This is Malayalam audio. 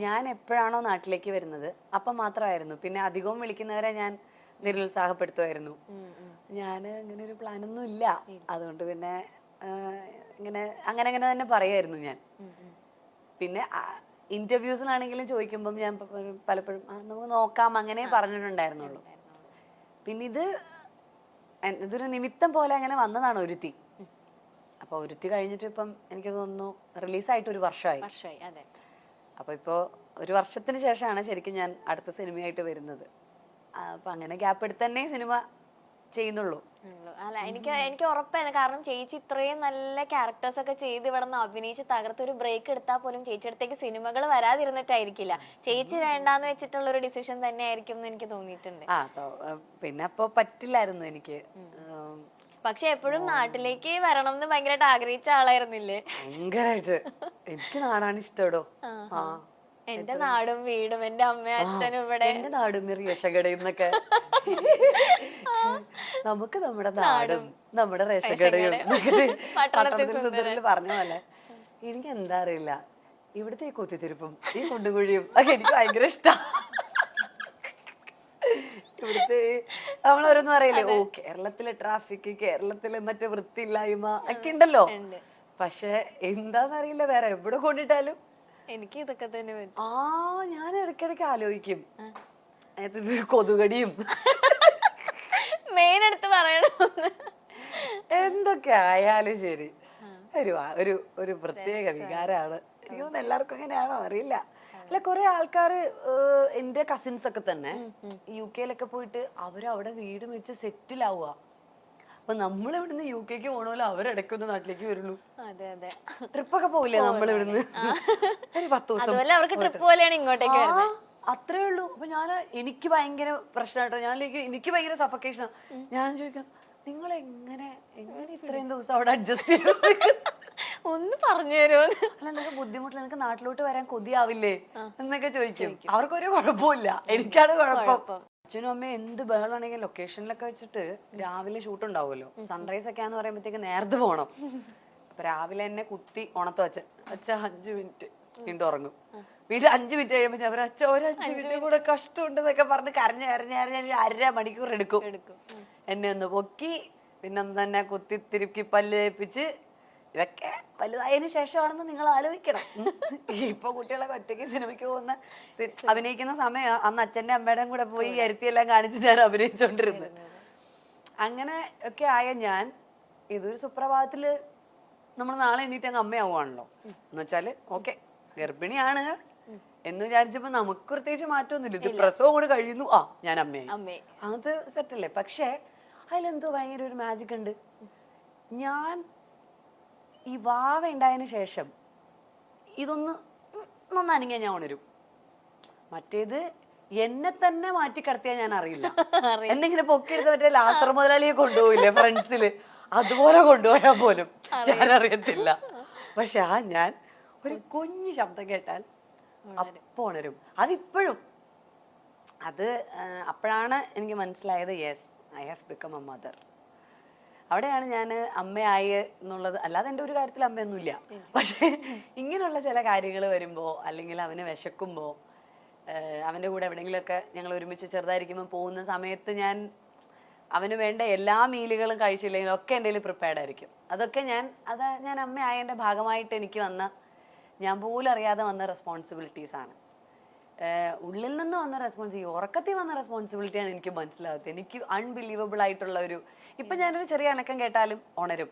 ഞാൻ എപ്പോഴാണോ നാട്ടിലേക്ക് വരുന്നത് അപ്പം മാത്രമായിരുന്നു. പിന്നെ അധികവും വിളിക്കുന്നവരെ ഞാൻ നിരുത്സാഹപ്പെടുത്തുമായിരുന്നു. ഞാൻ ഇങ്ങനെ ഒരു പ്ലാനൊന്നും ഇല്ല, അതുകൊണ്ട് പിന്നെ ഇങ്ങനെ അങ്ങനെ അങ്ങനെ തന്നെ പറയായിരുന്നു ഞാൻ. പിന്നെ ഇന്റർവ്യൂസിലാണെങ്കിലും ചോദിക്കുമ്പം ഞാൻ പലപ്പോഴും നമുക്ക് നോക്കാം അങ്ങനെ പറഞ്ഞിട്ടുണ്ടായിരുന്നുള്ളൂ. പിന്നെ ഇതൊരു നിമിത്തം പോലെ അങ്ങനെ വന്നതാണ് ഒരുത്തി. അപ്പൊ ഒരുത്തി കഴിഞ്ഞിട്ട് ഇപ്പം എനിക്ക് തോന്നുന്നു റിലീസായിട്ട് ഒരു വർഷമായി. അപ്പൊ ഇപ്പോ ഒരു വർഷത്തിന് ശേഷമാണ് ശരിക്കും ഞാൻ അടുത്ത സിനിമയായിട്ട് വരുന്നത്. അപ്പൊ അങ്ങനെ ഗ്യാപ്പ് എടുത്ത് തന്നെ സിനിമ ചെയ്യുന്നുള്ളൂ. അല്ല, എനിക്ക് ഉറപ്പായിരുന്നു. കാരണം ചേച്ചി ഇത്രയും നല്ല ക്യാരക്ടേഴ്സ് ഒക്കെ ചെയ്ത് ഇവിടെ നിന്ന് അഭിനയിച്ച് തകർത്ത് ഒരു ബ്രേക്ക് എടുത്താൽ പോലും ചേച്ചി അടുത്തേക്ക് സിനിമകൾ വരാതിരുന്നിട്ടായിരിക്കില്ല. ചേച്ചി വേണ്ടാന്ന് വെച്ചിട്ടുള്ള ഒരു ഡിസിഷൻ തന്നെ ആയിരിക്കും എന്ന് എനിക്ക് തോന്നിയിട്ടുണ്ട്. പിന്നെ അപ്പൊ പറ്റില്ലായിരുന്നു എനിക്ക്. പക്ഷെ എപ്പോഴും നാട്ടിലേക്ക് വരണം എന്ന് ഭയങ്കരമായിട്ട് ആഗ്രഹിച്ച ആളായിരുന്നില്ലേ? ഭയങ്കരമായിട്ട്. എനിക്ക് നാടാണ് ഇഷ്ടടോ. എന്റെ നാടും വീടും എന്റെ അമ്മയും അച്ഛനും ഇവിടെ, എന്റെ നാടും റേഷകടയും എന്നൊക്കെ. നമുക്ക് നമ്മുടെ നാടും നമ്മുടെ റേഷകടയും പട്ടണത്തിൽ സുന്ദരിൽ പറഞ്ഞ പോലെ. എനിക്ക് എന്താ അറിയില്ല, ഇവിടുത്തെ ഈ കുത്തിത്തിരിപ്പും ഈ കുണ്ടുകുഴിയും ഒക്കെ എനിക്ക് ഭയങ്കര ഇഷ്ടമാണ്. ഇവിടുത്തെ നമ്മളോരോന്നും അറിയില്ലേ, ഓ കേരളത്തിലെ ട്രാഫിക്, കേരളത്തിലെ മറ്റേ വൃത്തിയില്ലായ്മ ഒക്കെ ഉണ്ടല്ലോ. പക്ഷെ എന്താന്നറിയില്ല, വേറെ എവിടെ കൊണ്ടിട്ടാലും എനിക്ക് ഇതൊക്കെ തന്നെ പറ്റും. ഞാൻ ഇടയ്ക്കിടയ്ക്ക് ആലോചിക്കും കൊതുകടിയും മെയിൻ എടുത്ത് പറയണം. എന്തൊക്കെ ആയാലും ശരി, ഒരു ഒരു പ്രത്യേക വികാരമാണ്. എനിക്ക് തോന്നുന്നു എല്ലാവർക്കും എങ്ങനെയാണോ അറിയില്ല. അല്ല, കുറെ ആൾക്കാര് എന്റെ കസിൻസ് ഒക്കെ തന്നെ UK പോയിട്ട് അവരവിടെ വീട് മേടിച്ച് സെറ്റിൽ ആവുക. അപ്പൊ നമ്മൾ ഇവിടുന്ന് UK പോണല്ലോ, അവരിടയ്ക്കൊന്ന് നാട്ടിലേക്ക് വരുള്ളൂ. ട്രിപ്പൊക്കെ പോവില്ലേ നമ്മൾ ഇവിടുന്ന് ഒരു 10 ദിവസം, അത്രേ ഉള്ളൂ. അപ്പൊ എനിക്ക് ഭയങ്കര പ്രശ്നമായിട്ടോ. എനിക്ക് ഭയങ്കര സഫക്കേഷൻ. ഞാൻ ചോദിക്കാം, നിങ്ങൾ എങ്ങനെ ഇത്രയും ദിവസം അവിടെ അഡ്ജസ്റ്റ് ചെയ്തു? ഒന്ന് പറഞ്ഞു തരുമോ? അല്ല, നിങ്ങൾക്ക് ബുദ്ധിമുട്ടില്ല, നിങ്ങൾക്ക് നാട്ടിലോട്ട് വരാൻ കൊതിയാവില്ലേ എന്നൊക്കെ ചോദിക്കും. അവർക്കൊരു കുഴപ്പമില്ല, എനിക്കാണ് കുഴപ്പം. അച്ഛനും അമ്മയും എന്ത് ബഹളാണെങ്കിലും ലൊക്കേഷനിലൊക്കെ വെച്ചിട്ട് രാവിലെ ഷൂട്ട് ഉണ്ടാവുമല്ലോ. സൺറൈസ് ഒക്കെ ആന്ന് പറയുമ്പോഴത്തേക്ക് നേരത്തെ പോകണം. അപ്പൊ രാവിലെ എന്നെ കുത്തി ഉണർത്തും അച്ഛ 5 മിനിറ്റ് വീണ്ടും ഉറങ്ങും. വീണ്ടും 5 മിനിറ്റ് കഴിയുമ്പോ അവർ അച്ഛ ഒരു 5 മിനിറ്റ് കൂടെ കഷ്ടമുണ്ടെന്നൊക്കെ പറഞ്ഞ് കരഞ്ഞ് 1.5 മണിക്കൂർ എടുക്കും എന്നെ ഒന്ന് പൊക്കി. പിന്നെ തന്നെ കുത്തി തിരുക്കി പല്ല് തേപ്പിച്ച്. ഇതൊക്കെ വലുതായതിനു ശേഷമാണെന്ന് നിങ്ങൾ ആലോചിക്കണം. ഇപ്പൊ കുട്ടികളൊക്കെ ഒറ്റയ്ക്ക് സിനിമയ്ക്ക് പോകുന്ന അഭിനയിക്കുന്ന സമയം അന്ന് അച്ഛന്റെ അമ്മയുടെയും കൂടെ പോയി കരുത്തിയെല്ലാം കാണിച്ച് ഞാൻ അഭിനയിച്ചോണ്ടിരുന്നത്. അങ്ങനെ ഒക്കെ ആയ ഞാൻ ഇതൊരു സുപ്രഭാതത്തില് നമ്മൾ നാളെ എണീറ്റ് അങ്ങ് അമ്മയാവുകയാണല്ലോ. എന്ന് വെച്ചാല് ഓക്കെ ഗർഭിണിയാണ് എന്ന് വിചാരിച്ചപ്പോ നമുക്ക് പ്രത്യേകിച്ച് മാറ്റമൊന്നുമില്ല. ഇത് പ്രസവം കൂടെ കഴിയുന്നു, ഞാൻ അമ്മയായി, അത് സെറ്റല്ലേ. പക്ഷെ അതിലെന്തോ ഭയങ്കര ഒരു മാജിക് ഉണ്ട്. ഞാൻ ഈ വാവ ഉണ്ടായതിനു ശേഷം ഇതൊന്ന് അനങ്ങിയാ ഞാൻ ഉണരും. മറ്റേത് എന്നെ തന്നെ മാറ്റി കിടത്തിയാ ഞാൻ അറിയില്ല. എന്തെങ്കിലും പൊക്കിയെടുത്ത് മറ്റേ ലാസർ മുതലാളിയെ കൊണ്ടുപോയില്ലേ ഫ്രണ്ട്സില്, അതുപോലെ കൊണ്ടുപോയാൽ പോലും ഞാൻ അറിയത്തില്ല. പക്ഷെ ഞാൻ ഒരു കുഞ്ഞു ശബ്ദം കേട്ടാൽ അപ്പൊ ഉണരും. അതിപ്പോഴും അപ്പോഴാണ് എനിക്ക് മനസ്സിലായത്, yes, I have become A mother. അവിടെയാണ് ഞാൻ അമ്മയായി എന്നുള്ളത്. അല്ലാതെ എൻ്റെ ഒരു കാര്യത്തിൽ അമ്മയൊന്നുമില്ല. പക്ഷെ ഇങ്ങനെയുള്ള ചില കാര്യങ്ങൾ വരുമ്പോ, അല്ലെങ്കിൽ അവന് വിശക്കുമ്പോ, അവന്റെ കൂടെ എവിടെയെങ്കിലുമൊക്കെ ഞങ്ങൾ ഒരുമിച്ച് ചെറുതായിരിക്കുമ്പോൾ പോകുന്ന സമയത്ത് അവന് വേണ്ട എല്ലാ മീലുകളും കഴിച്ചില്ലെങ്കിലും ഒക്കെ എൻ്റെ കയ്യിൽ പ്രിപ്പയർഡ് ആയിരിക്കും. അതൊക്കെ ഞാൻ അമ്മയായതിൻ്റെ ഭാഗമായിട്ട് എനിക്ക് ഞാൻ പോലും അറിയാതെ വന്ന റെസ്പോൺസിബിലിറ്റീസ് ആണ്. ഉള്ളിൽ നിന്ന് വന്ന റെസ്പോൺസിബിലിറ്റി, ഉറക്കത്തിൽ വന്ന റെസ്പോൺസിബിലിറ്റിയാണ് എനിക്ക് മനസ്സിലാകാത്തത്. എനിക്ക് അൺബിലീവബിൾ ആയിട്ടുള്ള ഇപ്പൊ ഞാനൊരു ചെറിയ അനക്കം കേട്ടാലും ഉണരും.